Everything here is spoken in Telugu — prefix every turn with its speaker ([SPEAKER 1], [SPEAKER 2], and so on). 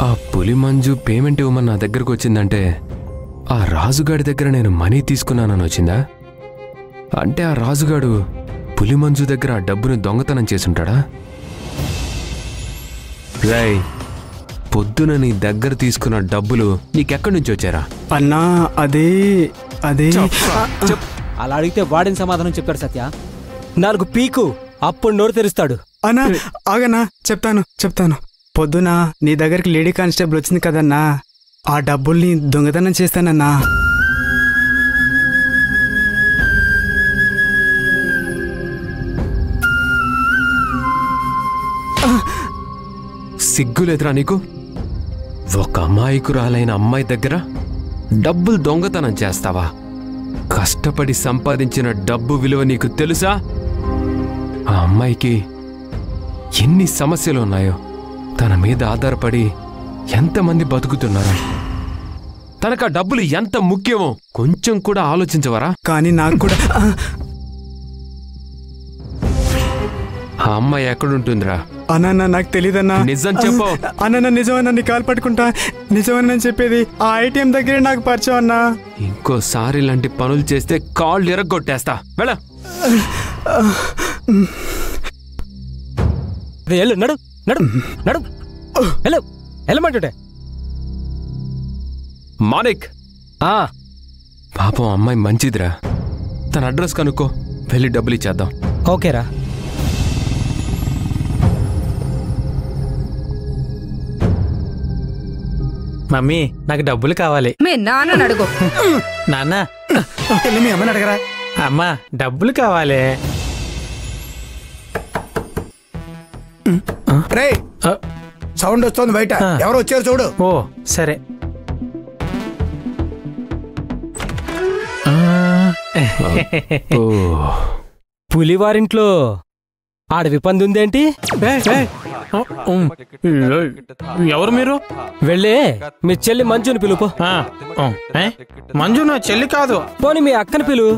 [SPEAKER 1] ఆ పులి మంజు పేమెంట్ ఇవ్వమని నా దగ్గరకు వచ్చిందంటే ఆ రాజుగాడి దగ్గర నేను మనీ తీసుకున్నానని వచ్చిందా? అంటే ఆ రాజుగాడు పులి మంజు దగ్గర ఆ డబ్బుని దొంగతనం చేసుంటాడా? రేయ్, పొద్దున నీ దగ్గర తీసుకున్న డబ్బులు నీకెక్కడి నుంచి వచ్చారా?
[SPEAKER 2] అన్నా అదే
[SPEAKER 3] అలా అడిగితే వాడిన సమాధానం చెప్పాడు సత్య. 4 పీకు అప్పుడు నోరు తెరుస్తాడు.
[SPEAKER 2] అన్నా ఆగన్నా, చెప్తాను. పొద్దున నీ దగ్గరికి లేడీ కానిస్టేబుల్ వచ్చింది కదన్నా, ఆ డబ్బుల్ని దొంగతనం చేస్తానన్నా.
[SPEAKER 1] సిగ్గులేదురా నీకు? ఒక అమాయకురాలైన అమ్మాయి దగ్గర డబ్బులు దొంగతనం చేస్తావా? కష్టపడి సంపాదించిన డబ్బు విలువ నీకు తెలుసా? ఆ అమ్మాయికి ఎన్ని సమస్యలు ఉన్నాయో, తన మీద ఆధారపడి ఎంతమంది బతుకుతున్నారో, తనకు ఆ డబ్బులు ఎంత ముఖ్యమో కొంచెం కూడా ఆలోచించవరా?
[SPEAKER 2] కానీ నాకు కూడా
[SPEAKER 1] ఆ అమ్మాయి ఎక్కడుంటుందిరా?
[SPEAKER 2] అన్నా నాకు తెలీదన్నా.
[SPEAKER 1] నిజం చెప్పు.
[SPEAKER 2] అన్న నిజమన్నా, నీ కాలు పట్టుకుంటా. నిజమన్నా చెప్పేది. ఆ ఐటీఎం దగ్గరే నాకు పరిచయం అన్నా.
[SPEAKER 1] ఇంకోసారి ఇలాంటి పనులు చేస్తే కాళ్ళు ఎరగొట్టేస్తా. వెళ్ళ.
[SPEAKER 3] నడు నడు నడు వెళ్ళమంటుంటే.
[SPEAKER 1] మానిక్, పాపం అమ్మాయి మంచిదిరా. తన అడ్రస్ కనుక్కో, వెళ్ళి డబ్బులు ఇచ్చేద్దాం.
[SPEAKER 3] ఓకేరా.
[SPEAKER 4] మమ్మీ, నాకు డబ్బులు కావాలి.
[SPEAKER 5] మీ నాన్న అడుగు.
[SPEAKER 4] నాన్న,
[SPEAKER 2] మీ అమ్మని అడగరా.
[SPEAKER 4] అమ్మా, డబ్బులు కావాలి.
[SPEAKER 6] రే, సౌండ్ వస్తుంది బయట, ఎవరు వచ్చారు చూడు.
[SPEAKER 4] ఓ సరే.
[SPEAKER 3] పులివారింట్లో ఆడవి పంది ఉందేంటి?
[SPEAKER 4] ఎవరు మీరు?
[SPEAKER 3] వెళ్ళే మీ చెల్లి మంజుని పిలుపు.
[SPEAKER 4] మంజు నా చెల్లి కాదు.
[SPEAKER 3] పోనీ మీ అక్కని పిలు.